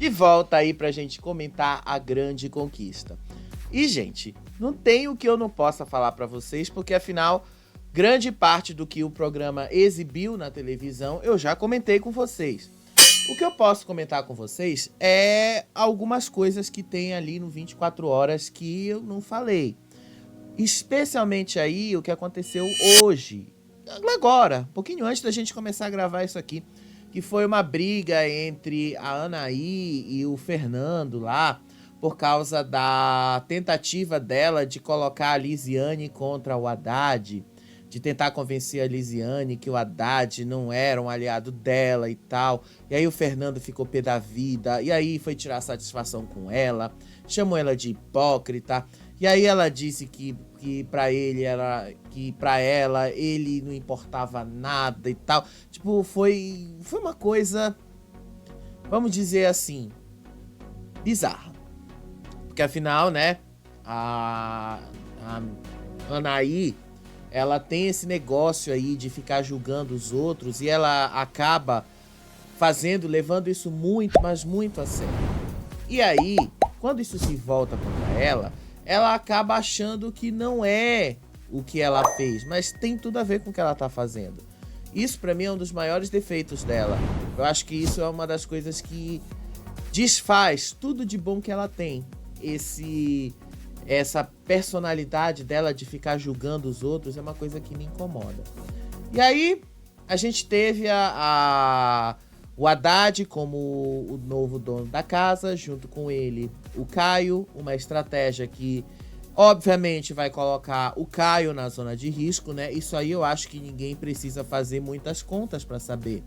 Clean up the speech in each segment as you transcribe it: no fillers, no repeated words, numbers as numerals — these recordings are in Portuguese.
de volta aí pra gente comentar a grande conquista. E, gente, não tem o que eu não possa falar pra vocês, porque afinal, grande parte do que o programa exibiu na televisão eu já comentei com vocês. O que eu posso comentar com vocês é algumas coisas que tem ali no 24 Horas que eu não falei. Especialmente aí o que aconteceu hoje, agora, um pouquinho antes da gente começar a gravar isso aqui, que foi uma briga entre a Anaí e o Fernando lá, por causa da tentativa dela de colocar a Lisiane contra o Haddad, de tentar convencer a Lisiane que o Haddad não era um aliado dela e tal. E aí o Fernando ficou pé da vida, e aí foi tirar satisfação com ela, chamou ela de hipócrita. E aí ela disse que para ela ele não importava nada e tal. Tipo, foi uma coisa, vamos dizer assim, bizarra. Porque afinal, né, a Anaí, ela tem esse negócio aí de ficar julgando os outros e ela acaba levando isso muito, mas muito a sério. E aí, quando isso se volta contra ela acaba achando que não é o que ela fez, mas tem tudo a ver com o que ela tá fazendo. Isso pra mim é um dos maiores defeitos dela. Eu acho que isso é uma das coisas que desfaz tudo de bom que ela tem. Essa personalidade dela de ficar julgando os outros é uma coisa que me incomoda. E aí, a gente teve o Haddad como o novo dono da casa, junto com ele o Caio, uma estratégia que obviamente vai colocar o Caio na zona de risco, né? Isso aí eu acho que ninguém precisa fazer muitas contas para saber.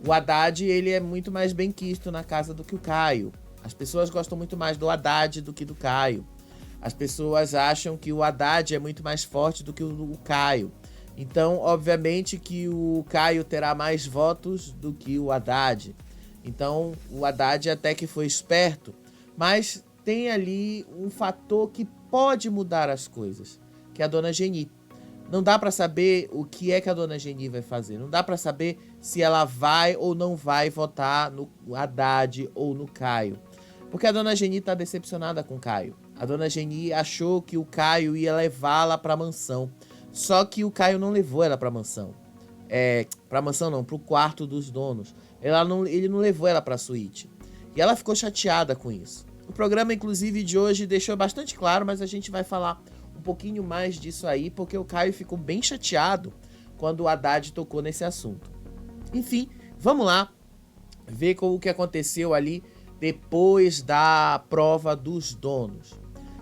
O Haddad, ele é muito mais benquisto na casa do que o Caio. As pessoas gostam muito mais do Haddad do que do Caio. As pessoas acham que o Haddad é muito mais forte do que o Caio. Então, obviamente que o Caio terá mais votos do que o Haddad. Então, o Haddad até que foi esperto, mas tem ali um fator que pode mudar as coisas, que é a Dona Geni. Não dá para saber o que é que a Dona Geni vai fazer. Não dá para saber se ela vai ou não vai votar no Haddad ou no Caio. Porque a Dona Geni tá decepcionada com o Caio. A Dona Geni achou que o Caio ia levá-la pra mansão. Só que o Caio não levou ela pra mansão. Pra mansão não, pro quarto dos donos. Ele não levou ela pra suíte. E ela ficou chateada com isso. O programa, inclusive, de hoje deixou bastante claro, mas a gente vai falar um pouquinho mais disso aí, porque o Caio ficou bem chateado quando o Haddad tocou nesse assunto. Enfim, vamos lá ver o que aconteceu ali depois da prova dos donos.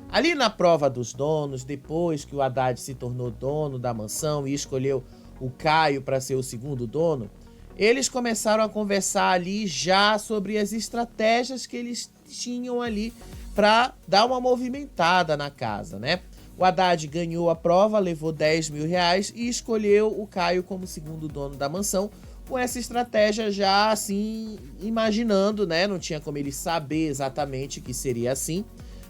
Ali na prova dos donos, depois que o Haddad se tornou dono da mansão e escolheu o Caio para ser o segundo dono, eles começaram a conversar ali já sobre as estratégias que eles tinham ali para dar uma movimentada na casa, né? O Haddad ganhou a prova, levou 10 mil reais e escolheu o Caio como segundo dono da mansão, com essa estratégia já assim, imaginando, né? Não tinha como ele saber exatamente que seria assim,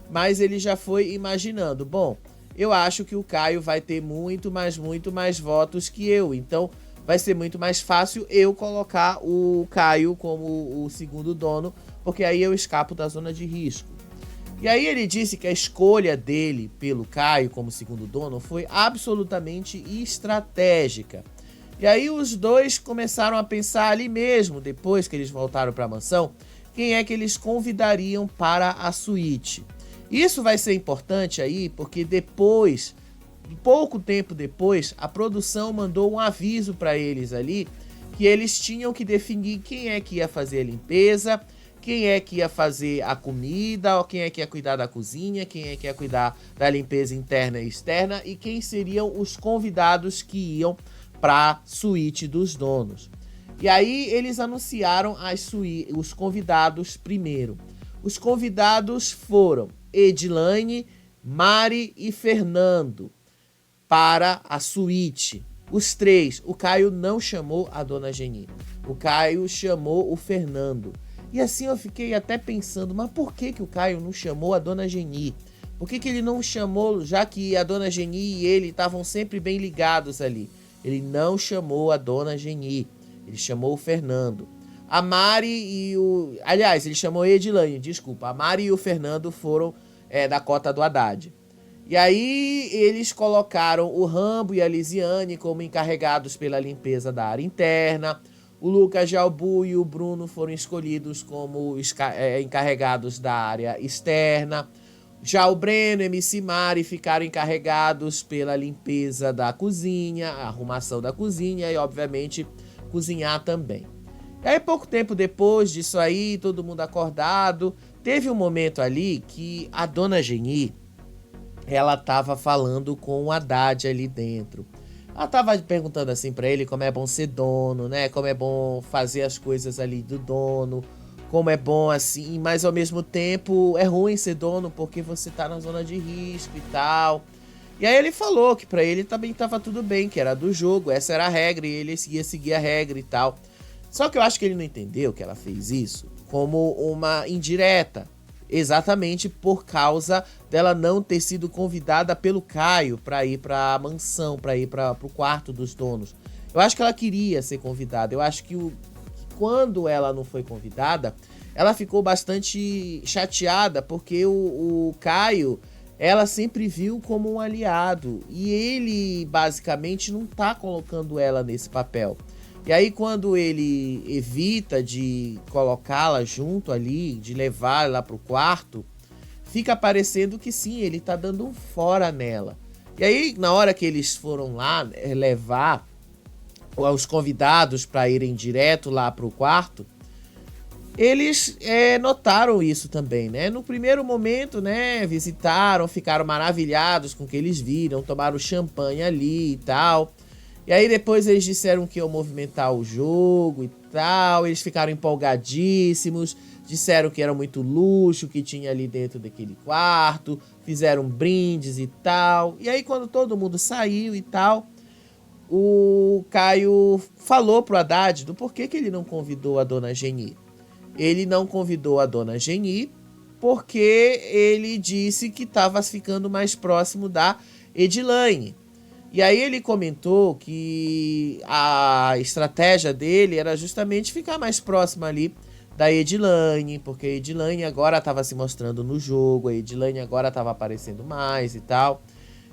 mas ele já foi imaginando. Bom, eu acho que o Caio vai ter muito mais votos que eu, então vai ser muito mais fácil eu colocar o Caio como o segundo dono, porque aí eu escapo da zona de risco. E aí ele disse que a escolha dele pelo Caio como segundo dono foi absolutamente estratégica. E aí os dois começaram a pensar ali mesmo, depois que eles voltaram para a mansão, quem é que eles convidariam para a suíte. Isso vai ser importante aí, porque depois, pouco tempo depois, a produção mandou um aviso para eles ali, que eles tinham que definir quem é que ia fazer a limpeza, quem é que ia fazer a comida, ou quem é que ia cuidar da cozinha, quem é que ia cuidar da limpeza interna e externa, e quem seriam os convidados que iam para a suíte dos donos. E aí eles anunciaram os convidados primeiro. Os convidados foram Edilane, Mari e Fernando para a suíte. Os três. O Caio não chamou a Dona Geni. O Caio chamou o Fernando. E assim eu fiquei até pensando, mas por que o Caio não chamou a Dona Geni? Por que ele não chamou, já que a Dona Geni e ele estavam sempre bem ligados ali? Ele não chamou a Dona Geni, ele chamou o Fernando. a Mari e o... Aliás, ele chamou Edilane, desculpa. A Mari e o Fernando foram da cota do Haddad. E aí eles colocaram o Rambo e a Lisiane como encarregados pela limpeza da área interna. O Lucas Jalbu e o Bruno foram escolhidos como encarregados da área externa. Já o Breno e MC Mari ficaram encarregados pela limpeza da cozinha, a arrumação da cozinha e, obviamente, cozinhar também. E aí, pouco tempo depois disso aí, todo mundo acordado, teve um momento ali que a dona Geni, ela tava falando com o Haddad ali dentro. Ela tava perguntando assim pra ele como é bom ser dono, né? Como é bom fazer as coisas ali do dono, como é bom assim, mas ao mesmo tempo é ruim ser dono porque você tá na zona de risco e tal. E aí ele falou que pra ele também tava tudo bem, que era do jogo, essa era a regra e ele ia seguir a regra e tal. Só que eu acho que ele não entendeu que ela fez isso como uma indireta, exatamente por causa dela não ter sido convidada pelo Caio pra ir pra mansão, pra ir pro quarto dos donos. Eu acho que ela queria ser convidada, eu acho que quando ela não foi convidada, ela ficou bastante chateada, porque o Caio, ela sempre viu como um aliado, e ele basicamente não tá colocando ela nesse papel. E aí quando ele evita de colocá-la junto ali, de levar ela pro quarto, fica parecendo que sim, ele tá dando um fora nela. E aí na hora que eles foram lá levar os convidados para irem direto lá pro quarto, eles notaram isso também, né? No primeiro momento, né, visitaram, ficaram maravilhados com o que eles viram, tomaram champanhe ali e tal. E aí depois eles disseram que iam movimentar o jogo e tal, eles ficaram empolgadíssimos, disseram que era muito luxo que tinha ali dentro daquele quarto, fizeram brindes e tal. E aí quando todo mundo saiu e tal, o Caio falou pro Haddad do porquê que ele não convidou a dona Geni. Ele não convidou a dona Geni porque ele disse que estava ficando mais próximo da Edilane. E aí ele comentou que a estratégia dele era justamente ficar mais próximo ali da Edilane, porque a Edilane agora estava se mostrando no jogo, a Edilane agora estava aparecendo mais e tal,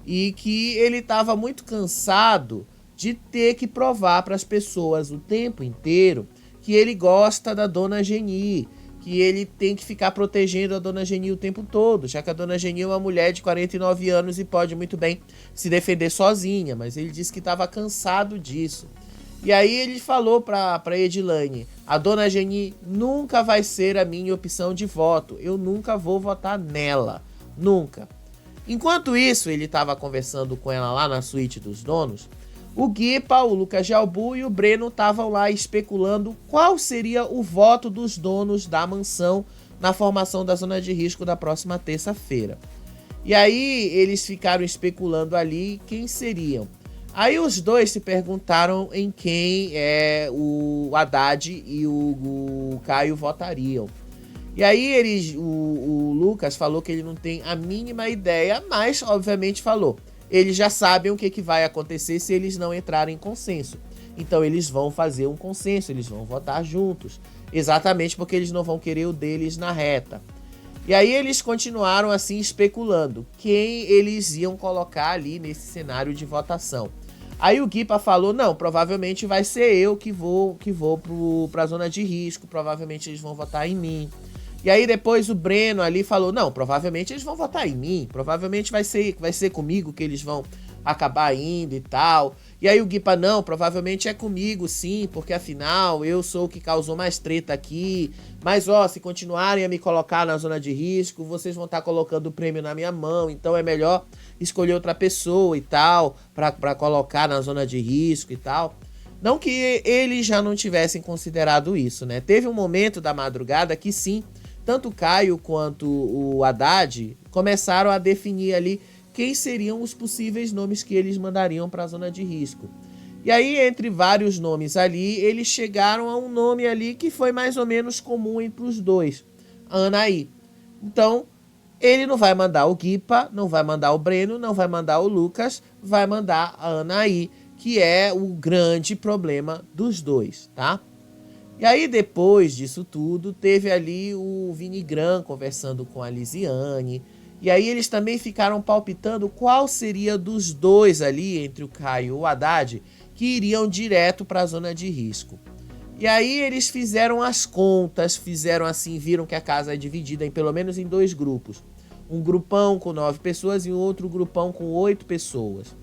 e que ele estava muito cansado de ter que provar para as pessoas o tempo inteiro que ele gosta da dona Geni, que ele tem que ficar protegendo a dona Geni o tempo todo, já que a dona Geni é uma mulher de 49 anos e pode muito bem se defender sozinha, mas ele disse que estava cansado disso. E aí ele falou para Edilane, a dona Geni nunca vai ser a minha opção de voto, eu nunca vou votar nela, nunca. Enquanto isso, ele estava conversando com ela lá na suíte dos donos, o Guipa, o Lucas Jalbu e o Breno estavam lá especulando qual seria o voto dos donos da mansão na formação da zona de risco da próxima terça-feira. E aí eles ficaram especulando ali quem seriam. Aí os dois se perguntaram em quem o Haddad e o Caio votariam. E aí o Lucas falou que ele não tem a mínima ideia, mas obviamente falou. Eles já sabem o que vai acontecer se eles não entrarem em consenso. Então eles vão fazer um consenso, eles vão votar juntos. Exatamente porque eles não vão querer o deles na reta. E aí eles continuaram assim especulando quem eles iam colocar ali nesse cenário de votação. Aí o Guipa falou, não, provavelmente vai ser eu que vou pra zona de risco, provavelmente eles vão votar em mim. E aí depois o Breno ali falou, não, provavelmente eles vão votar em mim, provavelmente vai ser comigo que eles vão acabar indo e tal. E aí o Guipa, não, provavelmente é comigo sim, porque afinal eu sou o que causou mais treta aqui. Mas ó, se continuarem a me colocar na zona de risco, vocês vão estar colocando o prêmio na minha mão, então é melhor escolher outra pessoa e tal, pra colocar na zona de risco e tal. Não que eles já não tivessem considerado isso, né? Teve um momento da madrugada que sim, tanto o Caio quanto o Haddad começaram a definir ali quem seriam os possíveis nomes que eles mandariam para a zona de risco. E aí, entre vários nomes ali, eles chegaram a um nome ali que foi mais ou menos comum entre os dois, Anaí. Então, ele não vai mandar o Guipa, não vai mandar o Breno, não vai mandar o Lucas, vai mandar a Anaí, que é o grande problema dos dois, tá? E aí, depois disso tudo, teve ali o Vini Gran conversando com a Lisiane. E aí eles também ficaram palpitando qual seria dos dois ali, entre o Caio e o Haddad, que iriam direto para a zona de risco. E aí eles fizeram as contas, fizeram assim, viram que a casa é dividida em pelo menos em 2 grupos. Um grupão com 9 pessoas e um outro grupão com 8 pessoas.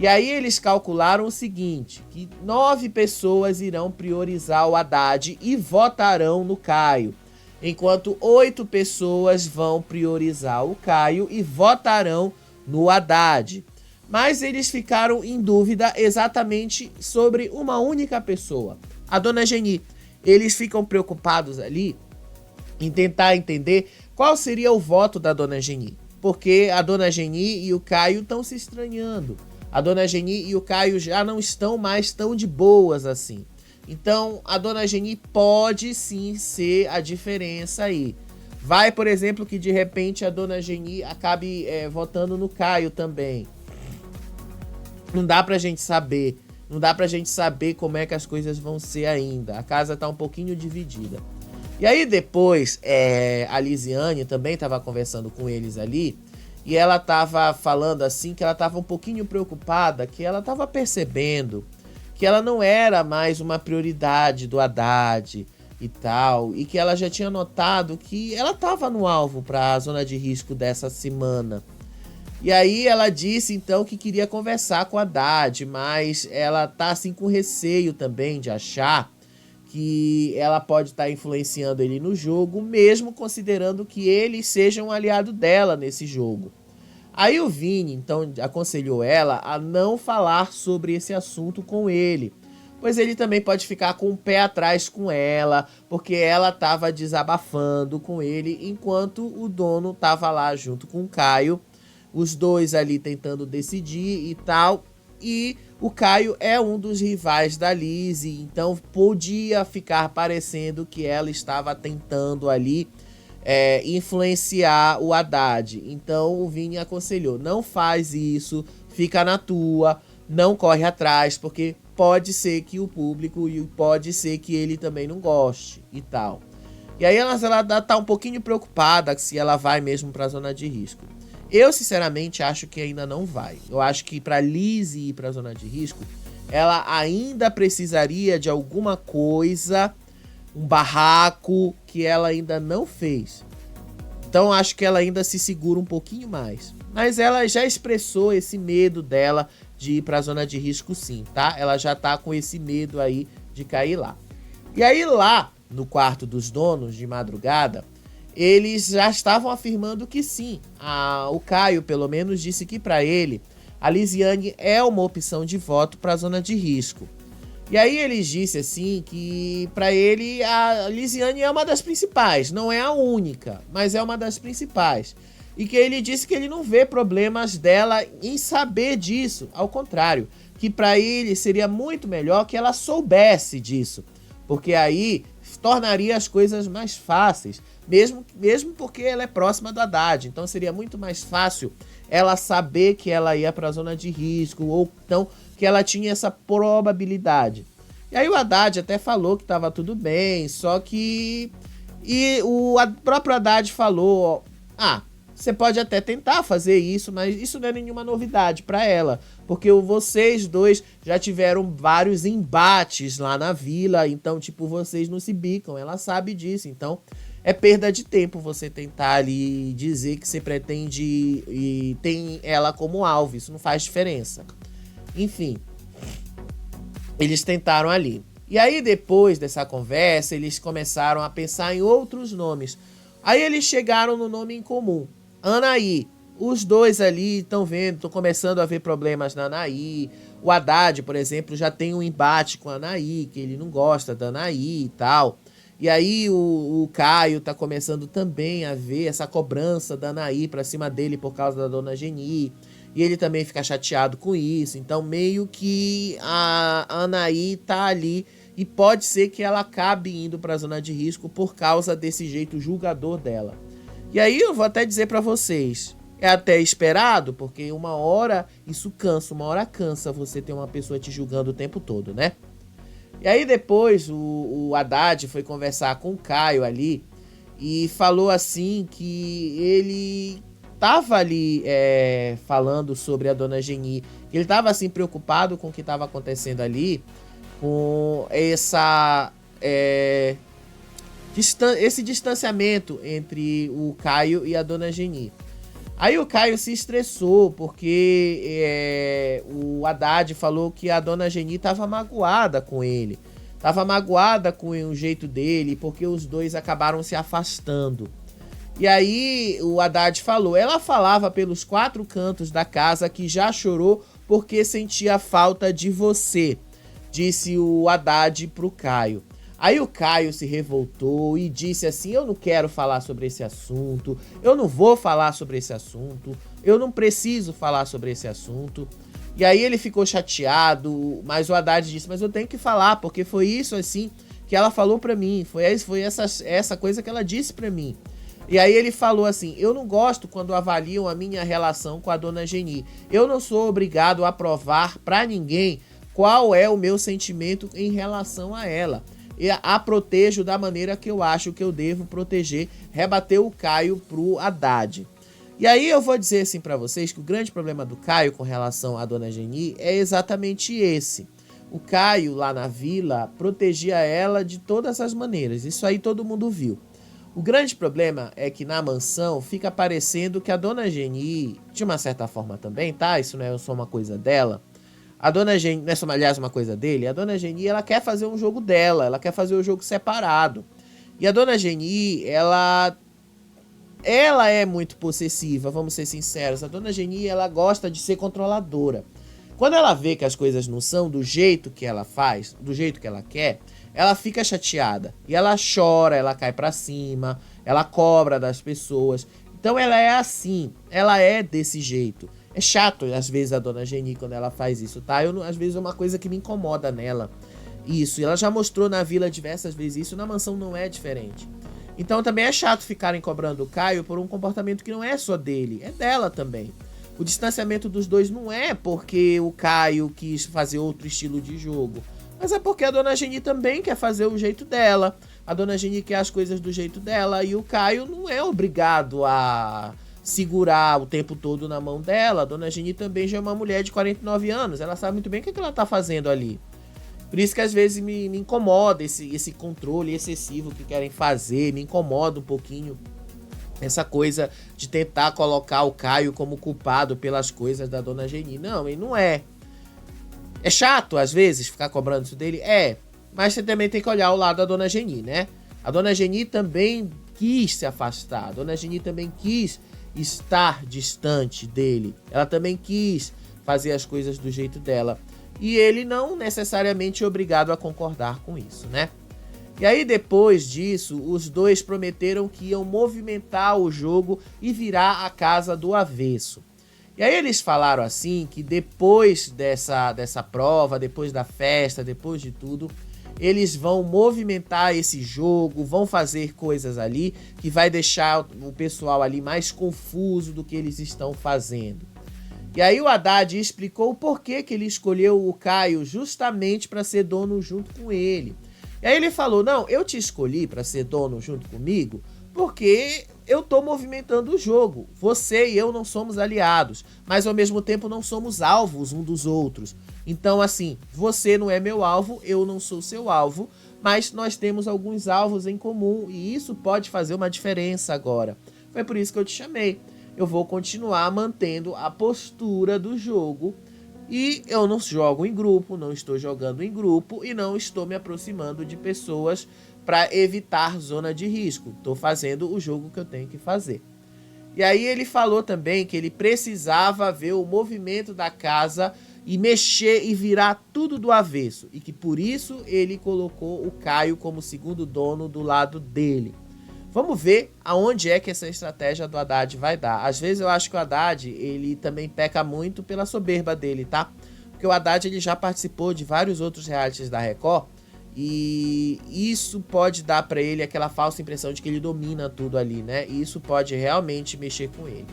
E aí eles calcularam o seguinte, que 9 pessoas irão priorizar o Haddad e votarão no Caio, enquanto 8 pessoas vão priorizar o Caio e votarão no Haddad. Mas eles ficaram em dúvida exatamente sobre uma única pessoa, a Dona Geni. Eles ficam preocupados ali em tentar entender qual seria o voto da Dona Geni, porque a Dona Geni e o Caio estão se estranhando. A Dona Geni e o Caio já não estão mais tão de boas assim. Então, a Dona Geni pode sim ser a diferença aí. Vai, por exemplo, que de repente a Dona Geni acabe votando no Caio também. Não dá pra gente saber. Não dá pra gente saber como é que as coisas vão ser ainda. A casa tá um pouquinho dividida. E aí depois, a Lisiane também tava conversando com eles ali. E ela tava falando assim que ela tava um pouquinho preocupada, que ela tava percebendo que ela não era mais uma prioridade do Haddad e tal, e que ela já tinha notado que ela tava no alvo para a zona de risco dessa semana. E aí ela disse então que queria conversar com o Haddad, mas ela tá assim com receio também de achar que ela pode estar influenciando ele no jogo, mesmo considerando que ele seja um aliado dela nesse jogo. Aí o Vini, então, aconselhou ela a não falar sobre esse assunto com ele, pois ele também pode ficar com o pé atrás com ela, porque ela estava desabafando com ele, enquanto o dono estava lá junto com o Caio, os dois ali tentando decidir e tal, e o Caio é um dos rivais da Lizzy, então podia ficar parecendo que ela estava tentando ali influenciar o Haddad. Então o Vini aconselhou, não faz isso, fica na tua, não corre atrás, porque pode ser que o público e pode ser que ele também não goste e tal. E aí ela tá um pouquinho preocupada se ela vai mesmo pra zona de risco. Eu sinceramente acho que ainda não vai. Eu acho que pra Lizzy ir pra zona de risco, ela ainda precisaria de alguma coisa, um barraco que ela ainda não fez. Então acho que ela ainda se segura um pouquinho mais. Mas ela já expressou esse medo dela de ir pra zona de risco sim, tá? Ela já tá com esse medo aí de cair lá. E aí lá no quarto dos donos de madrugada, eles já estavam afirmando que sim. O Caio pelo menos disse que pra ele a Lisiane é uma opção de voto pra zona de risco. E aí eles disseram assim que pra ele a Lisiane é uma das principais, não é a única, mas é uma das principais. E que ele disse que ele não vê problemas dela em saber disso, ao contrário, que pra ele seria muito melhor que ela soubesse disso, porque aí tornaria as coisas mais fáceis, mesmo porque ela é próxima do Haddad, então seria muito mais fácil ela saber que ela ia pra zona de risco, ou então que ela tinha essa probabilidade. E aí o Haddad até falou que tava tudo bem, só que... E o próprio Haddad falou, você pode até tentar fazer isso, mas isso não é nenhuma novidade pra ela, porque vocês dois já tiveram vários embates lá na vila, então, tipo, vocês não se bicam, ela sabe disso, então é perda de tempo você tentar ali dizer que você pretende e tem ela como alvo, isso não faz diferença. Enfim, eles tentaram ali. E aí depois dessa conversa, eles começaram a pensar em outros nomes. Aí eles chegaram no nome em comum, Anaí. Os dois ali estão vendo, estão começando a ver problemas na Anaí. O Haddad, por exemplo, já tem um embate com a Anaí, que ele não gosta da Anaí e tal. E aí o Caio tá começando também a ver essa cobrança da Anaí pra cima dele por causa da Dona Geni. E ele também fica chateado com isso. Então meio que a Anaí tá ali e pode ser que ela acabe indo pra zona de risco por causa desse jeito julgador dela. E aí eu vou até dizer pra vocês, é até esperado, porque uma hora isso cansa, uma hora cansa você ter uma pessoa te julgando o tempo todo, né? E aí depois o Haddad foi conversar com o Caio ali e falou assim que ele tava ali falando sobre a dona Geni. Ele tava assim preocupado com o que estava acontecendo ali, com esse distanciamento entre o Caio e a dona Geni. Aí o Caio se estressou porque o Haddad falou que a dona Geni estava magoada com ele. Tava magoada com o jeito dele, porque os dois acabaram se afastando. E aí o Haddad falou, ela falava pelos 4 cantos da casa que já chorou porque sentia falta de você, disse o Haddad pro Caio. Aí o Caio se revoltou e disse assim, eu não quero falar sobre esse assunto, eu não vou falar sobre esse assunto, eu não preciso falar sobre esse assunto. E aí ele ficou chateado, mas o Haddad disse, mas eu tenho que falar, porque foi isso assim que ela falou pra mim, foi essa coisa que ela disse pra mim. E aí ele falou assim, eu não gosto quando avaliam a minha relação com a dona Geni, eu não sou obrigado a provar pra ninguém qual é o meu sentimento em relação a ela. E a protejo da maneira que eu acho que eu devo proteger, rebateu o Caio pro Haddad. E aí eu vou dizer assim pra vocês que o grande problema do Caio com relação à dona Geni é exatamente esse. O Caio lá na vila protegia ela de todas as maneiras, isso aí todo mundo viu. O grande problema é que na mansão fica parecendo que a dona Geni, de uma certa forma também, tá? Isso não é só uma coisa dela. A dona Geni, não é só, aliás, uma coisa dele, a dona Geni, ela quer fazer um jogo dela, ela quer fazer o jogo separado. E a dona Geni, ela é muito possessiva, vamos ser sinceros. A dona Geni, ela gosta de ser controladora. Quando ela vê que as coisas não são do jeito que ela faz, do jeito que ela quer, ela fica chateada. E ela chora, ela cai pra cima, ela cobra das pessoas. Então ela é assim, ela é desse jeito. É chato, às vezes, a dona Geni quando ela faz isso, tá? Às vezes é uma coisa que me incomoda nela. Isso, e ela já mostrou na vila diversas vezes isso, na mansão não é diferente. Então também é chato ficarem cobrando o Caio por um comportamento que não é só dele, é dela também. O distanciamento dos dois não é porque o Caio quis fazer outro estilo de jogo, mas é porque a dona Geni também quer fazer o jeito dela. A dona Geni quer as coisas do jeito dela e o Caio não é obrigado a segurar o tempo todo na mão dela. A dona Geni também já é uma mulher de 49 anos, ela sabe muito bem o que ela tá fazendo ali. Por isso que às vezes me incomoda esse controle excessivo que querem fazer, me incomoda um pouquinho essa coisa de tentar colocar o Caio como culpado pelas coisas da dona Geni. Não, ele não é. É chato às vezes ficar cobrando isso dele? É, mas você também tem que olhar o lado da dona Geni, né? A dona Geni também quis se afastar, a dona Geni também quis estar distante dele, ela também quis fazer as coisas do jeito dela. E ele não necessariamente é obrigado a concordar com isso, né? E aí depois disso, os dois prometeram que iam movimentar o jogo e virar a casa do avesso. E aí eles falaram assim que depois dessa prova, depois da festa, depois de tudo, eles vão movimentar esse jogo, vão fazer coisas ali que vai deixar o pessoal ali mais confuso do que eles estão fazendo. E aí o Haddad explicou o porquê que ele escolheu o Caio justamente para ser dono junto com ele. E aí ele falou, não, eu te escolhi para ser dono junto comigo porque eu tô movimentando o jogo. Você e eu não somos aliados, mas ao mesmo tempo não somos alvos um dos outros. Então assim, você não é meu alvo, eu não sou seu alvo, mas nós temos alguns alvos em comum e isso pode fazer uma diferença agora. Foi por isso que eu te chamei. Eu vou continuar mantendo a postura do jogo e eu não jogo em grupo, não estou jogando em grupo e não estou me aproximando de pessoas para evitar zona de risco. Estou fazendo o jogo que eu tenho que fazer. E aí ele falou também que ele precisava ver o movimento da casa e mexer e virar tudo do avesso e que por isso ele colocou o Caio como segundo dono do lado dele. Vamos ver aonde é que essa estratégia do Haddad vai dar. Às vezes eu acho que o Haddad, ele também peca muito pela soberba dele, tá? Porque o Haddad, ele já participou de vários outros realities da Record e isso pode dar pra ele aquela falsa impressão de que ele domina tudo ali, né? E isso pode realmente mexer com ele.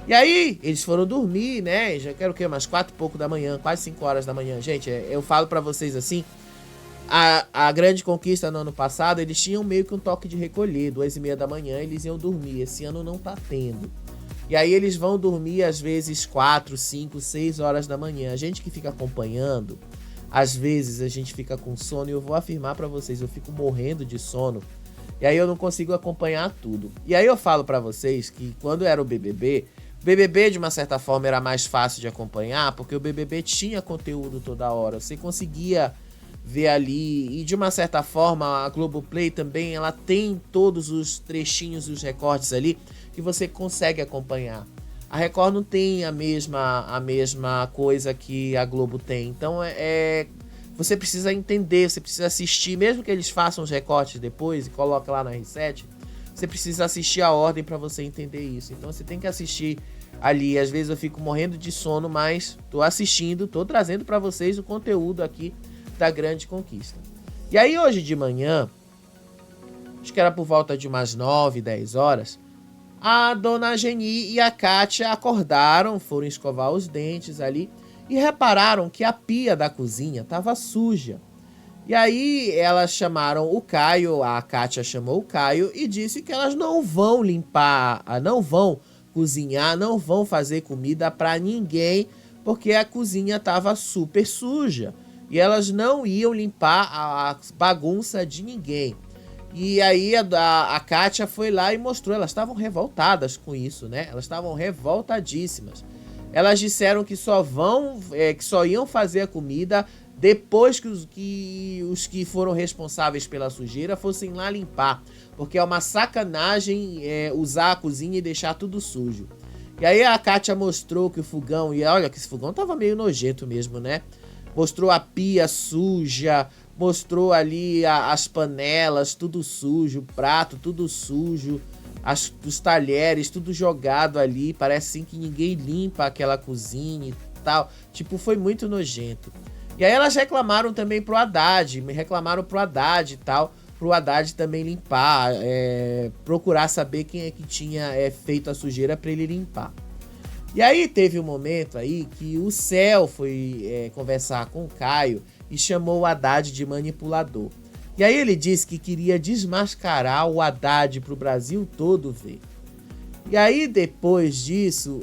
E aí, eles foram dormir, né? Já quero o quê? Umas 4 e pouco da manhã, quase 5 horas da manhã. Gente, eu falo pra vocês assim, A Grande Conquista no ano passado, eles tinham meio que um toque de recolher, 2h30 da manhã eles iam dormir. Esse ano não tá tendo. E aí eles vão dormir às vezes 4, 5, 6 horas da manhã. A gente que fica acompanhando, às vezes a gente fica com sono, e eu vou afirmar pra vocês, eu fico morrendo de sono. E aí eu não consigo acompanhar tudo. E aí eu falo pra vocês que quando era o BBB de uma certa forma era mais fácil de acompanhar, porque o BBB tinha conteúdo toda hora. Você conseguia ver ali, e de uma certa forma a Globoplay também, ela tem todos os trechinhos e os recortes ali que você consegue acompanhar. A Record não tem a mesma coisa que a Globo tem. Então você precisa entender, você precisa assistir, mesmo que eles façam os recortes depois e coloquem lá na R7, você precisa assistir a ordem para você entender isso. Então você tem que assistir ali. Às vezes eu fico morrendo de sono, mas tô assistindo, tô trazendo para vocês o conteúdo aqui da Grande Conquista. E aí hoje de manhã, acho que era por volta de umas 9, 10 horas, a dona Geni e a Kátia acordaram, foram escovar os dentes ali e repararam que a pia da cozinha estava suja. E aí elas chamaram o Caio, a Kátia chamou o Caio e disse que elas não vão limpar, não vão cozinhar, não vão fazer comida para ninguém, porque a cozinha estava super suja. E elas não iam limpar a bagunça de ninguém. E aí a Kátia foi lá e mostrou, elas estavam revoltadas com isso, né? Elas estavam revoltadíssimas. Elas disseram que só iam fazer a comida depois que os que foram responsáveis pela sujeira fossem lá limpar. Porque é uma sacanagem usar a cozinha e deixar tudo sujo. E aí a Kátia mostrou que o fogão, e olha que esse fogão tava meio nojento mesmo, né? Mostrou a pia suja, mostrou ali as panelas, tudo sujo, o prato, tudo sujo, os talheres, tudo jogado ali. Parece assim que ninguém limpa aquela cozinha e tal. Tipo, foi muito nojento. E aí elas reclamaram também pro Haddad, e tal, pro Haddad também limpar, procurar saber quem é que tinha feito a sujeira para ele limpar. E aí teve um momento aí que o Céu foi conversar com o Caio e chamou o Haddad de manipulador. E aí ele disse que queria desmascarar o Haddad pro Brasil todo ver. E aí depois disso,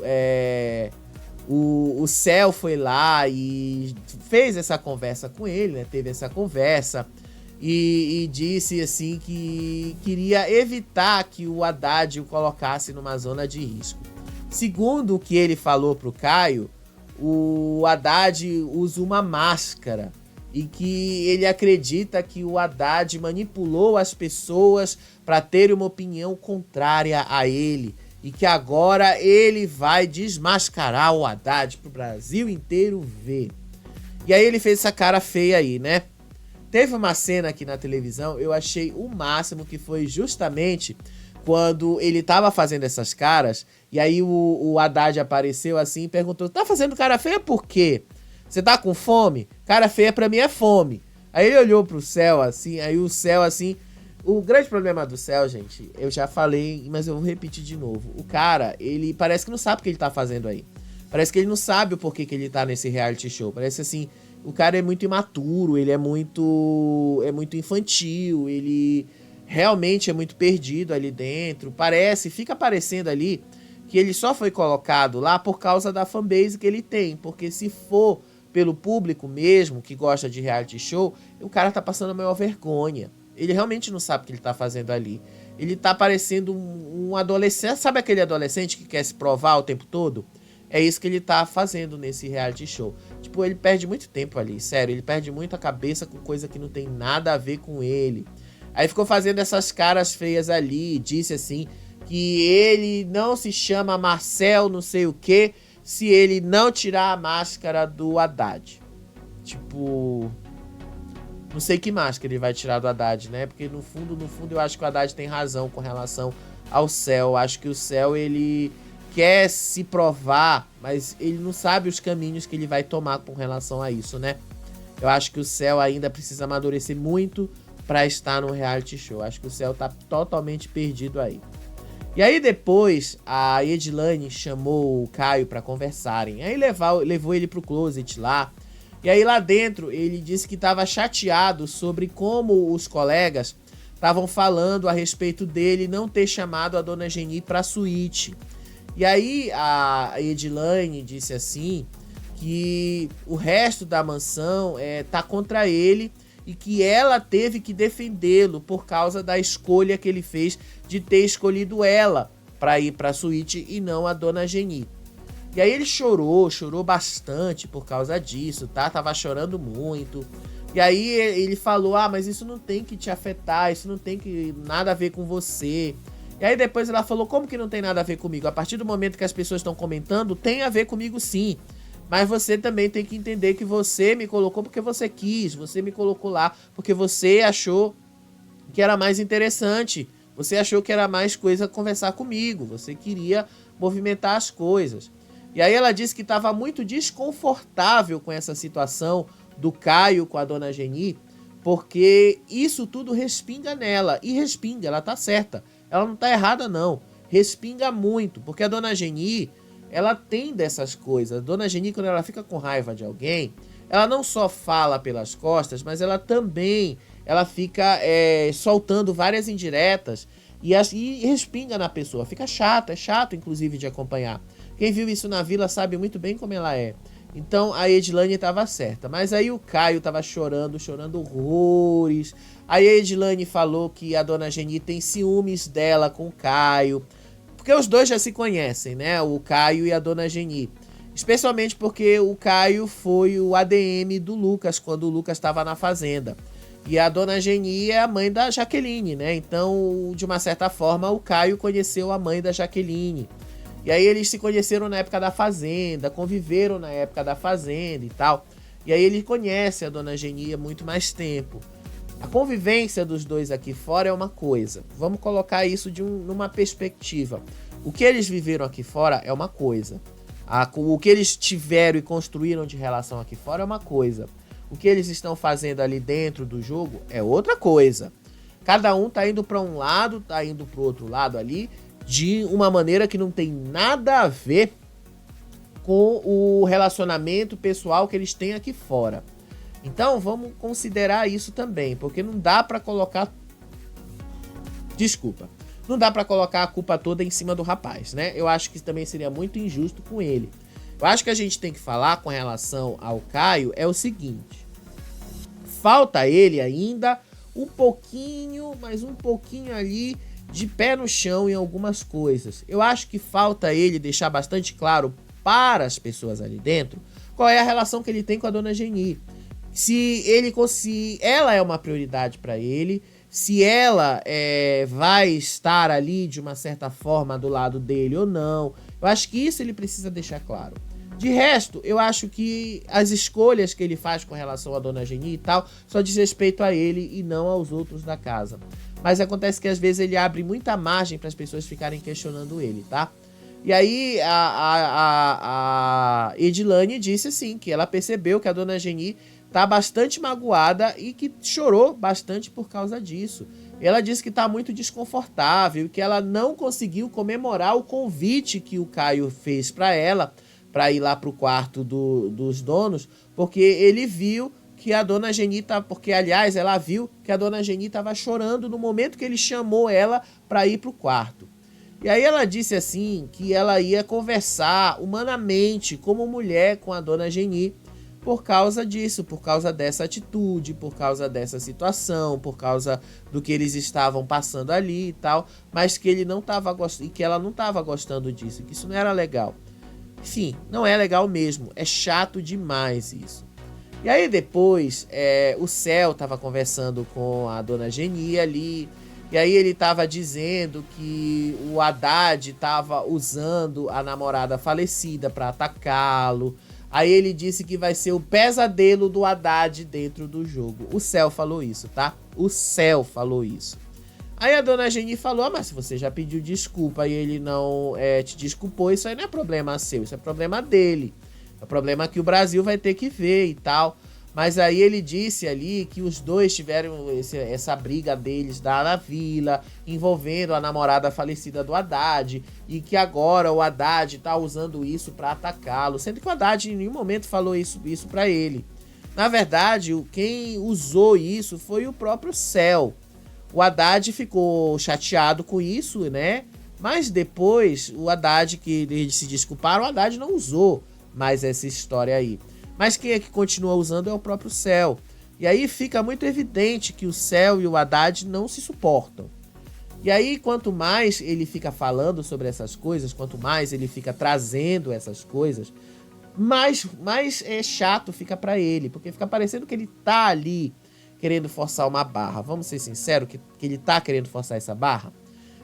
o Céu foi lá e fez essa conversa com ele, né? Teve essa conversa e disse assim que queria evitar que o Haddad o colocasse numa zona de risco. Segundo o que ele falou pro Caio, o Haddad usa uma máscara e que ele acredita que o Haddad manipulou as pessoas para ter uma opinião contrária a ele e que agora ele vai desmascarar o Haddad pro Brasil inteiro ver. E aí ele fez essa cara feia aí, né? Teve uma cena aqui na televisão, eu achei o máximo, que foi justamente quando ele tava fazendo essas caras, e aí o Haddad apareceu assim e perguntou: tá fazendo cara feia por quê? Você tá com fome? Cara feia pra mim é fome. Aí ele olhou pro céu assim, aí o céu assim... O grande problema do Céu, gente, eu já falei, mas eu vou repetir de novo. O cara, ele parece que não sabe o que ele tá fazendo aí. Parece que ele não sabe o porquê que ele tá nesse reality show. Parece assim, o cara é muito imaturo, ele é muito infantil, ele realmente é muito perdido ali dentro. Fica parecendo ali que ele só foi colocado lá por causa da fanbase que ele tem. Porque se for pelo público mesmo, que gosta de reality show, o cara tá passando a maior vergonha. Ele realmente não sabe o que ele tá fazendo ali. Ele tá parecendo um adolescente. Sabe aquele adolescente que quer se provar o tempo todo? É isso que ele tá fazendo nesse reality show. Tipo, ele perde muito tempo ali, sério. Ele perde muito a cabeça com coisa que não tem nada a ver com ele. Aí ficou fazendo essas caras feias ali. Disse assim que ele não se chama Marcel não sei o que se ele não tirar a máscara do Haddad. Tipo... Não sei que máscara ele vai tirar do Haddad, né? Porque no fundo eu acho que o Haddad tem razão com relação ao Céu. Eu acho que o Céu, ele quer se provar, mas ele não sabe os caminhos que ele vai tomar com relação a isso, né? Eu acho que o Céu ainda precisa amadurecer muito pra estar no reality show. Acho que o Céu tá totalmente perdido aí. E aí depois a Edilane chamou o Caio pra conversarem. Aí levou ele pro closet lá. E aí lá dentro ele disse que estava chateado sobre como os colegas estavam falando a respeito dele não ter chamado a Dona Geni para a suíte. E aí a Edilane disse assim que o resto da mansão tá contra ele e que ela teve que defendê-lo por causa da escolha que ele fez de ter escolhido ela para ir para a suíte e não a Dona Geni. E aí ele chorou bastante por causa disso, tá? Tava chorando muito. E aí ele falou, mas isso não tem que te afetar, isso não tem que nada a ver com você. E aí depois ela falou, como que não tem nada a ver comigo? A partir do momento que as pessoas estão comentando, tem a ver comigo sim. Mas você também tem que entender que você me colocou porque você quis, você me colocou lá porque você achou que era mais interessante, você achou que era mais coisa conversar comigo, você queria movimentar as coisas. E aí ela disse que estava muito desconfortável com essa situação do Caio com a Dona Geni, porque isso tudo respinga nela, e respinga, ela tá certa, ela não tá errada não, respinga muito, porque a Dona Geni, ela tem dessas coisas. A Dona Geni, quando ela fica com raiva de alguém, ela não só fala pelas costas, mas ela também fica soltando várias indiretas e respinga na pessoa. Fica chato, é chato inclusive de acompanhar. Quem viu isso na vila sabe muito bem como ela é. Então a Edilane estava certa, mas aí o Caio estava chorando horrores. Aí a Edilane falou que a Dona Geni tem ciúmes dela com o Caio, porque os dois já se conhecem, né? O Caio e a Dona Geni. Especialmente porque o Caio foi o ADM do Lucas quando o Lucas estava na fazenda. E a Dona Geni é a mãe da Jaqueline, né? Então, de uma certa forma, o Caio conheceu a mãe da Jaqueline. E aí eles se conheceram na época da fazenda, conviveram na época da fazenda e tal. E aí ele conhece a Dona Geni há muito mais tempo. A convivência dos dois aqui fora é uma coisa. Vamos colocar isso numa perspectiva. O que eles viveram aqui fora é uma coisa. O que eles tiveram e construíram de relação aqui fora é uma coisa. O que eles estão fazendo ali dentro do jogo é outra coisa. Cada um tá indo para um lado, tá indo pro outro lado ali, de uma maneira que não tem nada a ver com o relacionamento pessoal que eles têm aqui fora. Então vamos considerar isso também, porque não dá para colocar... Não dá para colocar a culpa toda em cima do rapaz, né? Eu acho que também seria muito injusto com ele. Eu acho que a gente tem que falar com relação ao Caio é o seguinte. Falta ele ainda um pouquinho, mas um pouquinho ali de pé no chão em algumas coisas. Eu acho que falta ele deixar bastante claro para as pessoas ali dentro qual é a relação que ele tem com a Dona Geni. Se ela é uma prioridade para ele, se ela vai estar ali de uma certa forma do lado dele ou não. Eu acho que isso ele precisa deixar claro. De resto, eu acho que as escolhas que ele faz com relação à Dona Geni e tal, só diz respeito a ele e não aos outros da casa. Mas acontece que às vezes ele abre muita margem para as pessoas ficarem questionando ele, tá? E aí a Edilane disse assim, que ela percebeu que a Dona Geni tá bastante magoada e que chorou bastante por causa disso. Ela disse que tá muito desconfortável e que ela não conseguiu comemorar o convite que o Caio fez para ela, para ir lá pro quarto dos donos, porque ele viu que a Dona Geni porque aliás ela viu que a Dona Geni estava chorando no momento que ele chamou ela para ir pro quarto. E aí ela disse assim que ela ia conversar humanamente como mulher com a Dona Geni por causa disso, por causa dessa atitude, por causa dessa situação, por causa do que eles estavam passando ali e tal, mas que ele não tava gostando, e que ela não estava gostando disso, que isso não era legal. Enfim, não é legal mesmo, é chato demais isso. E aí depois, o Céu tava conversando com a Dona Geni ali, e aí ele tava dizendo que o Haddad tava usando a namorada falecida para atacá-lo. Aí ele disse que vai ser o pesadelo do Haddad dentro do jogo. O Céu falou isso, tá? O Céu falou isso. Aí a Dona Geni falou, mas se você já pediu desculpa e ele não te desculpou, isso aí não é problema seu, isso é problema dele. É o problema que o Brasil vai ter que ver e tal. Mas aí ele disse ali que os dois tiveram essa briga deles na vila, envolvendo a namorada falecida do Haddad, e que agora o Haddad tá usando isso pra atacá-lo, sendo que o Haddad em nenhum momento falou isso pra ele. Na verdade, quem usou isso foi o próprio Cell. O Haddad ficou chateado com isso, né? Mas depois, o Haddad, que eles se desculparam, o Haddad não usou mais essa história aí. Mas quem é que continua usando é o próprio Cell. E aí fica muito evidente que o Cell e o Haddad não se suportam. E aí, quanto mais ele fica falando sobre essas coisas, quanto mais ele fica trazendo essas coisas, mais chato fica pra ele, porque fica parecendo que ele tá ali querendo forçar uma barra. Vamos ser sinceros que ele tá querendo forçar essa barra?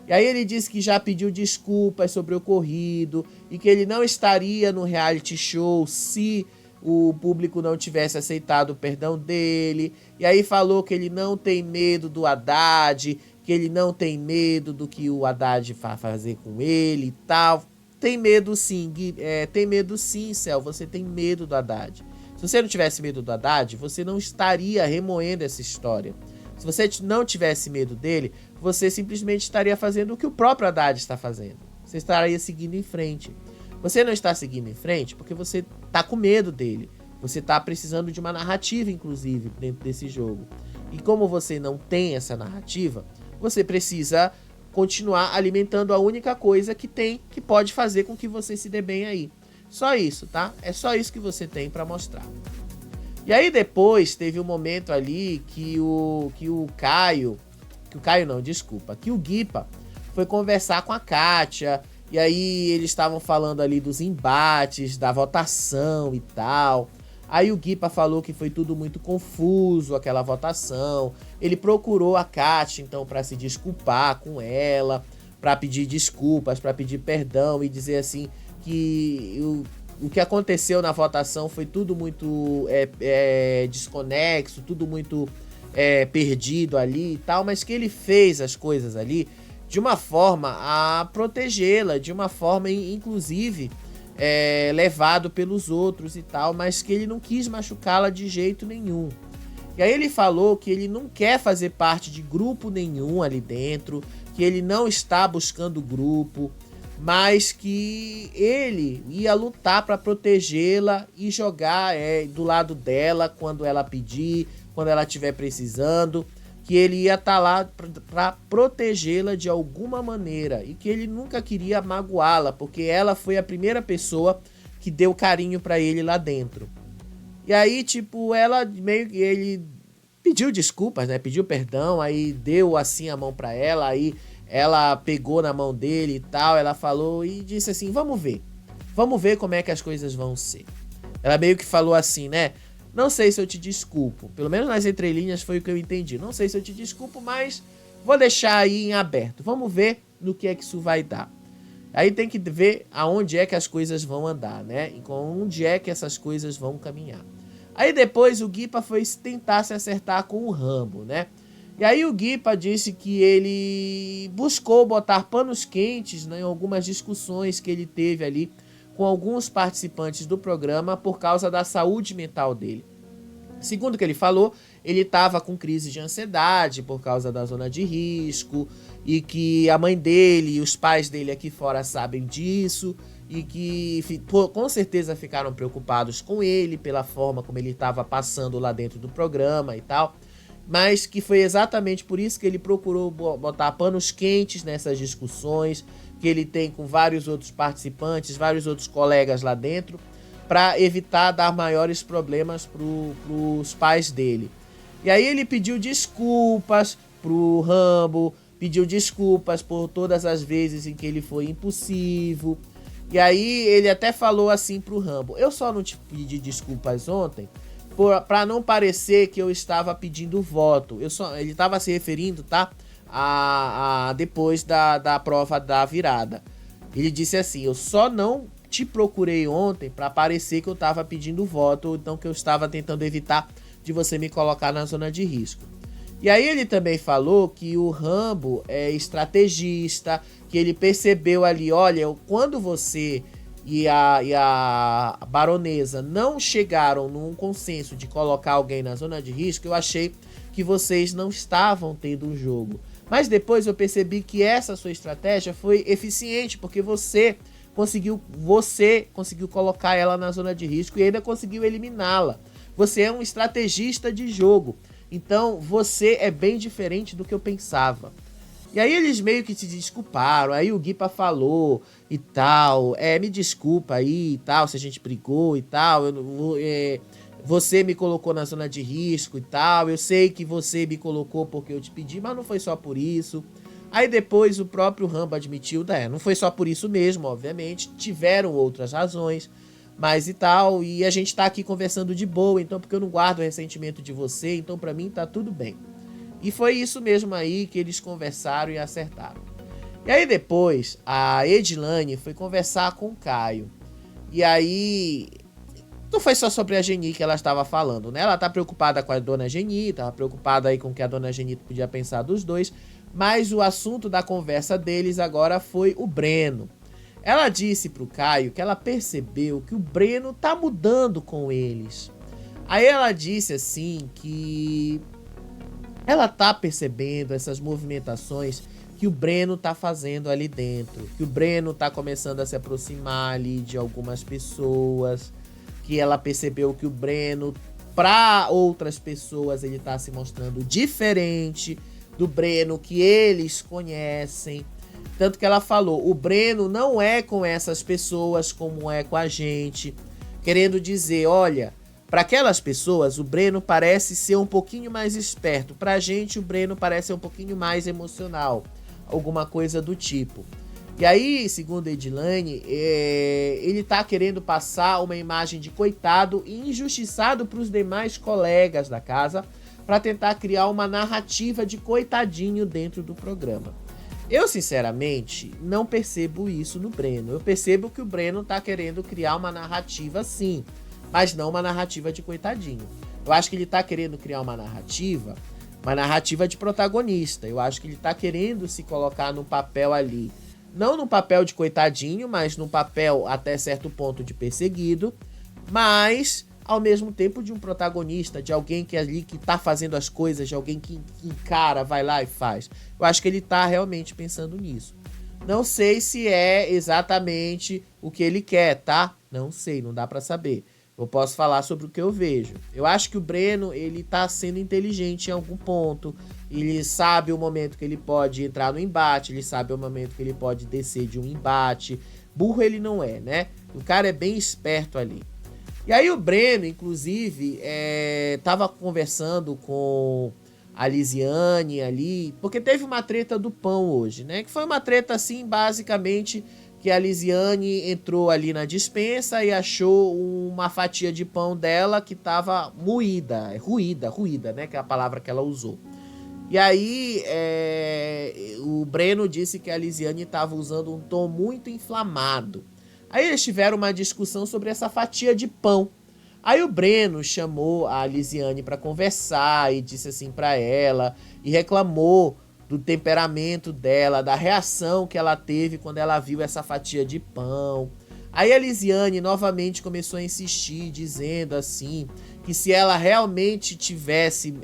E aí ele disse que já pediu desculpas sobre o ocorrido e que ele não estaria no reality show se o público não tivesse aceitado o perdão dele. E aí falou que ele não tem medo do Haddad, que ele não tem medo do que o Haddad vai fazer com ele e tal. Tem medo sim, Gui, tem medo sim, Cel, você tem medo do Haddad. Se você não tivesse medo do Haddad, você não estaria remoendo essa história. Se você não tivesse medo dele, você simplesmente estaria fazendo o que o próprio Haddad está fazendo. Você estaria seguindo em frente. Você não está seguindo em frente porque você está com medo dele. Você está precisando de uma narrativa, inclusive, dentro desse jogo. E como você não tem essa narrativa, você precisa continuar alimentando a única coisa que tem, que pode fazer com que você se dê bem aí. Só isso, tá? É só isso que você tem pra mostrar. E aí depois teve um momento ali que o Guipa foi conversar com a Kátia, e aí eles estavam falando ali dos embates, da votação e tal. Aí o Guipa falou que foi tudo muito confuso, aquela votação. Ele procurou a Kátia, então, para se desculpar com ela, para pedir desculpas, para pedir perdão e dizer assim que o que aconteceu na votação foi tudo muito desconexo, tudo muito perdido ali e tal, mas que ele fez as coisas ali de uma forma a protegê-la, de uma forma, inclusive, levado pelos outros e tal, mas que ele não quis machucá-la de jeito nenhum. E aí ele falou que ele não quer fazer parte de grupo nenhum ali dentro, que ele não está buscando grupo, mas que ele ia lutar para protegê-la e jogar do lado dela quando ela pedir, quando ela estiver precisando, que ele ia estar lá para protegê-la de alguma maneira e que ele nunca queria magoá-la, porque ela foi a primeira pessoa que deu carinho para ele lá dentro. E aí, tipo, ele pediu desculpas, né? Pediu perdão, aí deu assim a mão para ela, aí ela pegou na mão dele e tal, ela falou e disse assim, vamos ver como é que as coisas vão ser. Ela meio que falou assim, né? Não sei se eu te desculpo, pelo menos nas entrelinhas foi o que eu entendi. Não sei se eu te desculpo, mas vou deixar aí em aberto. Vamos ver no que é que isso vai dar. Aí tem que ver aonde é que as coisas vão andar, né? E onde é que essas coisas vão caminhar. Aí depois o Guipa foi tentar se acertar com o Rambo, né? E aí o Guipa disse que ele buscou botar panos quentes, né, em algumas discussões que ele teve ali com alguns participantes do programa por causa da saúde mental dele. Segundo o que ele falou, ele estava com crise de ansiedade por causa da zona de risco e que a mãe dele e os pais dele aqui fora sabem disso e que com certeza ficaram preocupados com ele pela forma como ele estava passando lá dentro do programa e tal, mas que foi exatamente por isso que ele procurou botar panos quentes nessas discussões que ele tem com vários outros participantes, vários outros colegas lá dentro, para evitar dar maiores problemas pros pais dele. E aí ele pediu desculpas pro Rambo, pediu desculpas por todas as vezes em que ele foi impulsivo. E aí ele até falou assim pro Rambo, eu só não te pedi desculpas ontem para não parecer que eu estava pedindo voto. Ele estava se referindo, tá? Depois da prova da virada. Ele disse assim, eu só não te procurei ontem para parecer que eu estava pedindo voto, ou então que eu estava tentando evitar de você me colocar na zona de risco. E aí ele também falou que o Rambo é estrategista, que ele percebeu ali, olha, quando você e a baronesa não chegaram num consenso de colocar alguém na zona de risco, eu achei que vocês não estavam tendo um jogo. Mas depois eu percebi que essa sua estratégia foi eficiente, porque você conseguiu colocar ela na zona de risco e ainda conseguiu eliminá-la. Você é um estrategista de jogo. Então, você é bem diferente do que eu pensava. E aí eles meio que se desculparam, aí o Guipa falou e tal, me desculpa aí e tal, se a gente brigou e tal, eu não vou, você me colocou na zona de risco e tal, eu sei que você me colocou porque eu te pedi, mas não foi só por isso. Aí depois o próprio Rambo admitiu, não foi só por isso mesmo, obviamente, tiveram outras razões, mas e tal, e a gente tá aqui conversando de boa, então porque eu não guardo o ressentimento de você, então pra mim tá tudo bem. E foi isso mesmo aí que eles conversaram e acertaram. E aí depois, a Edilane foi conversar com o Caio. E aí, não foi só sobre a Geni que ela estava falando, né? Ela tá preocupada com a dona Geni, tava preocupada aí com o que a dona Geni podia pensar dos dois. Mas o assunto da conversa deles agora foi o Breno. Ela disse pro Caio que ela percebeu que o Breno tá mudando com eles. Aí ela disse assim que ela tá percebendo essas movimentações que o Breno tá fazendo ali dentro. Que o Breno tá começando a se aproximar ali de algumas pessoas. Que ela percebeu que o Breno, para outras pessoas, ele tá se mostrando diferente do Breno que eles conhecem. Tanto que ela falou, o Breno não é com essas pessoas como é com a gente. Querendo dizer, olha, para aquelas pessoas, o Breno parece ser um pouquinho mais esperto. Pra gente, o Breno parece ser um pouquinho mais emocional. Alguma coisa do tipo. E aí, segundo a Edilane, ele tá querendo passar uma imagem de coitado e injustiçado pros demais colegas da casa para tentar criar uma narrativa de coitadinho dentro do programa. Eu, sinceramente, não percebo isso no Breno. Eu percebo que o Breno tá querendo criar uma narrativa, sim, mas não uma narrativa de coitadinho. Eu acho que ele tá querendo criar uma narrativa de protagonista. Eu acho que ele tá querendo se colocar no papel ali, não no papel de coitadinho, mas no papel até certo ponto de perseguido, mas ao mesmo tempo de um protagonista, de alguém que ali que tá fazendo as coisas, de alguém que encara, vai lá e faz. Eu acho que ele tá realmente pensando nisso. Não sei se é exatamente o que ele quer, tá? Não sei, não dá pra saber. Eu posso falar sobre o que eu vejo. Eu acho que o Breno, ele tá sendo inteligente em algum ponto. Ele sabe o momento que ele pode entrar no embate, ele sabe o momento que ele pode descer de um embate. Burro ele não é, né? O cara é bem esperto ali. E aí o Breno, inclusive, tava conversando com a Lisiane ali, porque teve uma treta do pão hoje, né? Que foi uma treta, assim, basicamente, que a Lisiane entrou ali na despensa e achou uma fatia de pão dela que tava ruída, né? Que é a palavra que ela usou. E aí, o Breno disse que a Lisiane tava usando um tom muito inflamado. Aí eles tiveram uma discussão sobre essa fatia de pão. Aí o Breno chamou a Lisiane para conversar e disse assim para ela e reclamou do temperamento dela, da reação que ela teve quando ela viu essa fatia de pão. Aí a Lisiane novamente começou a insistir, dizendo assim, que se ela realmente tivesse,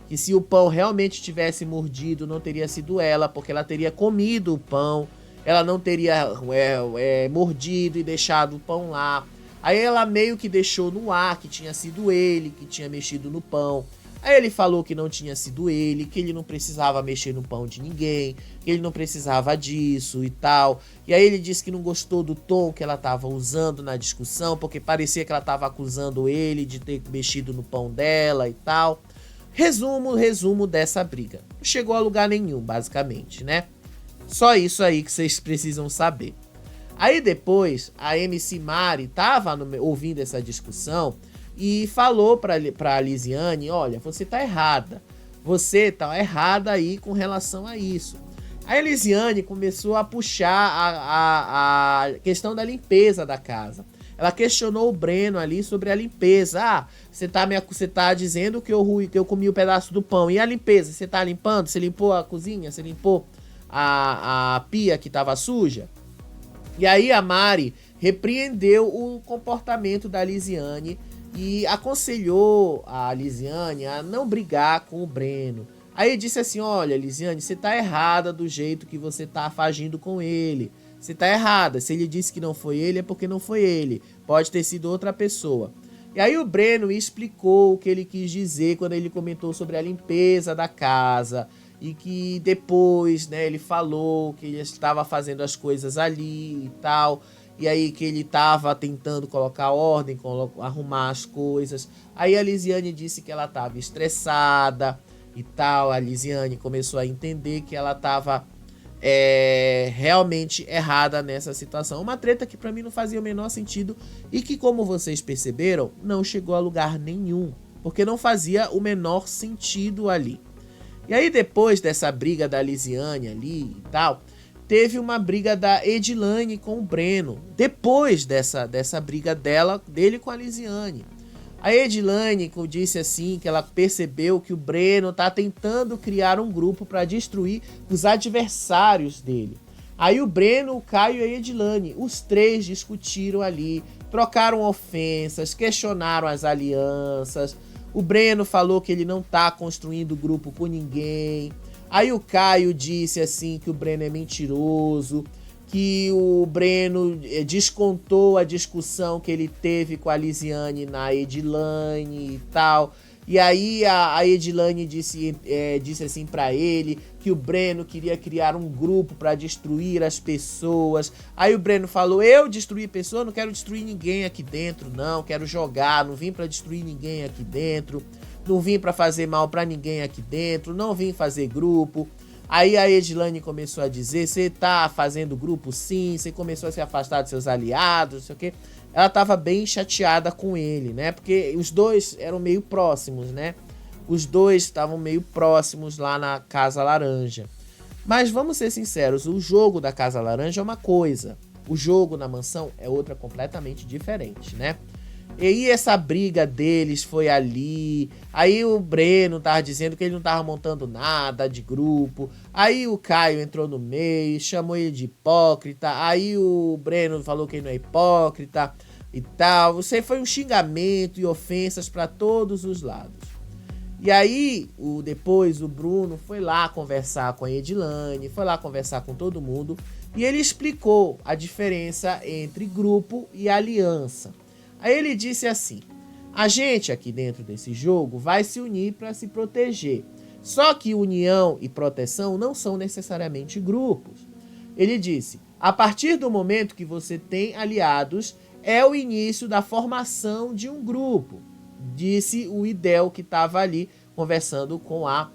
que se o pão realmente tivesse mordido, não teria sido ela, porque ela teria comido o pão, ela não teria mordido e deixado o pão lá. Aí ela meio que deixou no ar que tinha sido ele que tinha mexido no pão. Aí ele falou que não tinha sido ele, que ele não precisava mexer no pão de ninguém, que ele não precisava disso e tal. E aí ele disse que não gostou do tom que ela estava usando na discussão, porque parecia que ela estava acusando ele de ter mexido no pão dela e tal. Resumo dessa briga. Não chegou a lugar nenhum, basicamente, né? Só isso aí que vocês precisam saber. Aí depois, a MC Mari tava ouvindo essa discussão e falou pra Lisiane, olha, você tá errada. Você tá errada aí com relação a isso. Aí a Lisiane começou a puxar a questão da limpeza da casa. Ela questionou o Breno ali sobre a limpeza. Ah, você tá dizendo que eu comi o pedaço do pão. E a limpeza? Você tá limpando? Você limpou a cozinha? Você limpou a pia que tava suja? E aí a Mari repreendeu o comportamento da Lisiane e aconselhou a Lisiane a não brigar com o Breno. Aí disse assim, olha, Lisiane, você tá errada do jeito que você tá agindo com ele. Você tá errada. Se ele disse que não foi ele, é porque não foi ele. Pode ter sido outra pessoa. E aí o Breno explicou o que ele quis dizer quando ele comentou sobre a limpeza da casa e que depois, né, ele falou que ele estava fazendo as coisas ali e tal, e aí que ele estava tentando colocar ordem, arrumar as coisas. Aí a Lisiane disse que ela estava estressada e tal. A Lisiane começou a entender que ela estava realmente errada nessa situação. Uma treta que pra mim não fazia o menor sentido e que, como vocês perceberam, não chegou a lugar nenhum, porque não fazia o menor sentido ali. E aí depois dessa briga da Lisiane ali e tal, teve uma briga da Edilane com o Breno, depois dessa briga dele com a Lisiane. A Edilane disse assim que ela percebeu que o Breno tá tentando criar um grupo para destruir os adversários dele. Aí o Breno, o Caio e a Edilane, os três discutiram ali, trocaram ofensas, questionaram as alianças. O Breno falou que ele não tá construindo grupo com ninguém. Aí o Caio disse assim que o Breno é mentiroso, que o Breno descontou a discussão que ele teve com a Lisiane na Edilane e tal. E aí a Edilane disse assim pra ele que o Breno queria criar um grupo pra destruir as pessoas. Aí o Breno falou: eu destruir pessoa? Não quero destruir ninguém aqui dentro, não. Quero jogar, não vim pra destruir ninguém aqui dentro. Não vim pra fazer mal pra ninguém aqui dentro. Não vim fazer grupo. Aí a Edilane começou a dizer: você tá fazendo grupo sim, você começou a se afastar dos seus aliados, não sei o quê. Ela tava bem chateada com ele, né? Porque os dois eram meio próximos, né? Os dois estavam meio próximos lá na Casa Laranja. Mas vamos ser sinceros, o jogo da Casa Laranja é uma coisa, o jogo na mansão é outra completamente diferente, né? E aí essa briga deles foi ali. Aí o Breno tava dizendo que ele não tava montando nada de grupo. Aí o Caio entrou no meio, chamou ele de hipócrita. Aí o Breno falou que ele não é hipócrita e tal. Você foi um xingamento e ofensas para todos os lados. E aí, depois o Bruno foi lá conversar com a Edilane, foi lá conversar com todo mundo. E ele explicou a diferença entre grupo e aliança. Aí ele disse assim: a gente aqui dentro desse jogo vai se unir para se proteger. Só que união e proteção não são necessariamente grupos. Ele disse: a partir do momento que você tem aliados, é o início da formação de um grupo. Disse o Idel, que estava ali conversando com a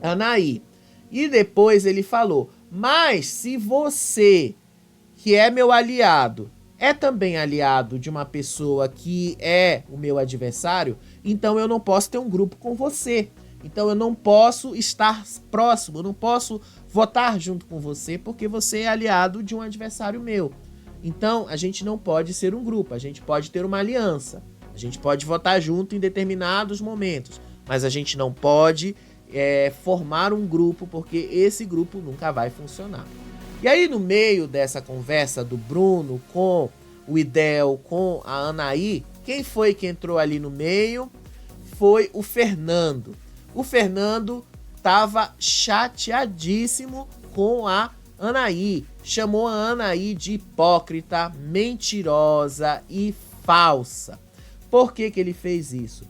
Anaí. E depois ele falou: mas se você, que é meu aliado, é também aliado de uma pessoa que é o meu adversário, então eu não posso ter um grupo com você. Então eu não posso estar próximo, eu não posso votar junto com você porque você é aliado de um adversário meu. Então a gente não pode ser um grupo, a gente pode ter uma aliança. A gente pode votar junto em determinados momentos, mas a gente não pode formar um grupo porque esse grupo nunca vai funcionar. E aí, no meio dessa conversa do Bruno com o Idel, com a Anaí, quem foi que entrou ali no meio? Foi o Fernando. O Fernando estava chateadíssimo com a Anaí. Chamou a Anaí de hipócrita, mentirosa e falsa. Por que que ele fez isso?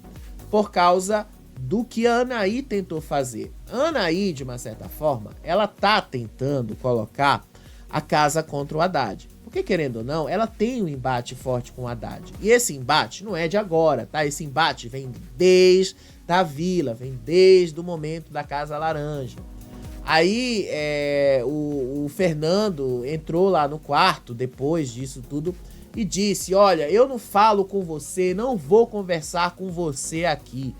Por causa do que a Anaí tentou fazer. A Anaí, de uma certa forma, ela tá tentando colocar a casa contra o Haddad. Porque, querendo ou não, ela tem um embate forte com o Haddad. E esse embate não é de agora, tá? Esse embate vem desde a Vila, vem desde o momento da Casa Laranja. Aí o Fernando entrou lá no quarto, depois disso tudo, e disse: olha, eu não falo com você, não vou conversar com você aqui.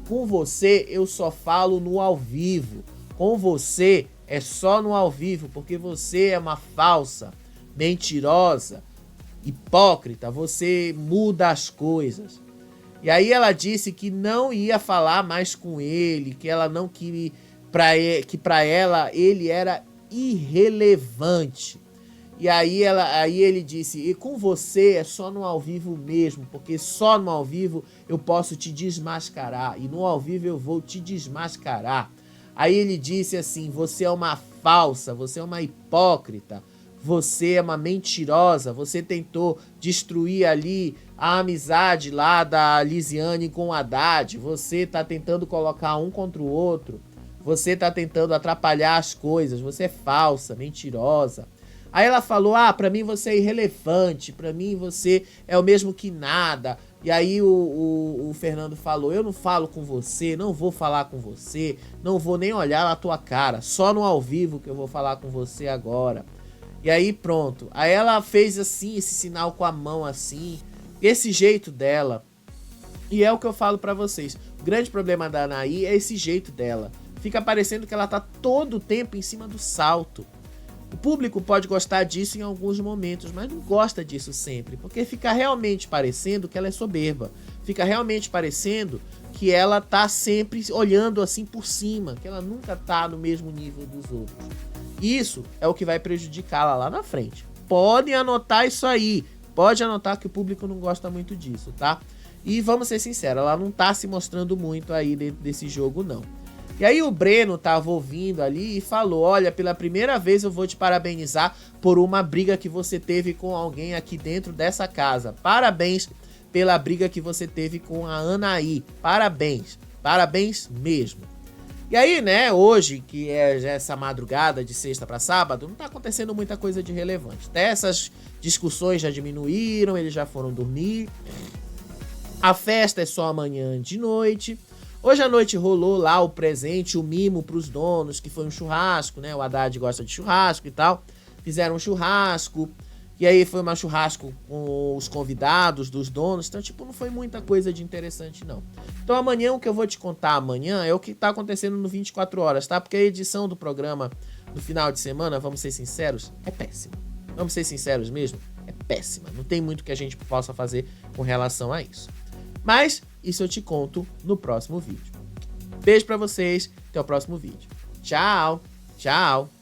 Com você eu só falo no ao vivo. Com você é só no ao vivo, porque você é uma falsa, mentirosa, hipócrita, você muda as coisas. E aí ela disse que não ia falar mais com ele, que ela não queria, que para ela ele era irrelevante. E aí ele disse: e com você é só no ao vivo mesmo, porque só no ao vivo eu posso te desmascarar, e no ao vivo eu vou te desmascarar. Aí ele disse assim: você é uma falsa, você é uma hipócrita, você é uma mentirosa, você tentou destruir ali a amizade lá da Lisiane com o Haddad, você tá tentando colocar um contra o outro, você tá tentando atrapalhar as coisas, você é falsa, mentirosa. Aí ela falou, pra mim você é irrelevante, pra mim você é o mesmo que nada. E aí o Fernando falou, eu não falo com você, não vou falar com você, não vou nem olhar na tua cara, só no ao vivo que eu vou falar com você agora. E aí pronto, aí ela fez assim, esse sinal com a mão assim, esse jeito dela. E é o que eu falo pra vocês, o grande problema da Anaí é esse jeito dela. Fica parecendo que ela tá todo o tempo em cima do salto. O público pode gostar disso em alguns momentos, mas não gosta disso sempre, porque fica realmente parecendo que ela é soberba. Fica realmente parecendo que ela tá sempre olhando assim por cima, que ela nunca tá no mesmo nível dos outros. Isso é o que vai prejudicá-la lá na frente. Podem anotar isso aí, pode anotar que o público não gosta muito disso, tá? E vamos ser sinceros, ela não tá se mostrando muito aí desse jogo não. E aí o Breno tava ouvindo ali e falou, olha, pela primeira vez eu vou te parabenizar por uma briga que você teve com alguém aqui dentro dessa casa. Parabéns pela briga que você teve com a Anaí. Parabéns, parabéns mesmo. E aí, né, hoje, que é já essa madrugada de sexta para sábado, não tá acontecendo muita coisa de relevante. Até essas discussões já diminuíram, eles já foram dormir. A festa é só amanhã de noite. Hoje à noite rolou lá o presente, o mimo pros donos, que foi um churrasco, né? O Haddad gosta de churrasco e tal. Fizeram um churrasco, e aí foi um churrasco com os convidados dos donos. Então, tipo, não foi muita coisa de interessante, não. Então amanhã, o que eu vou te contar amanhã é o que tá acontecendo no 24 horas, tá? Porque a edição do programa no final de semana, vamos ser sinceros, é péssima. Vamos ser sinceros mesmo, é péssima. Não tem muito que a gente possa fazer com relação a isso. Mas isso eu te conto no próximo vídeo. Beijo pra vocês, até o próximo vídeo. Tchau, tchau.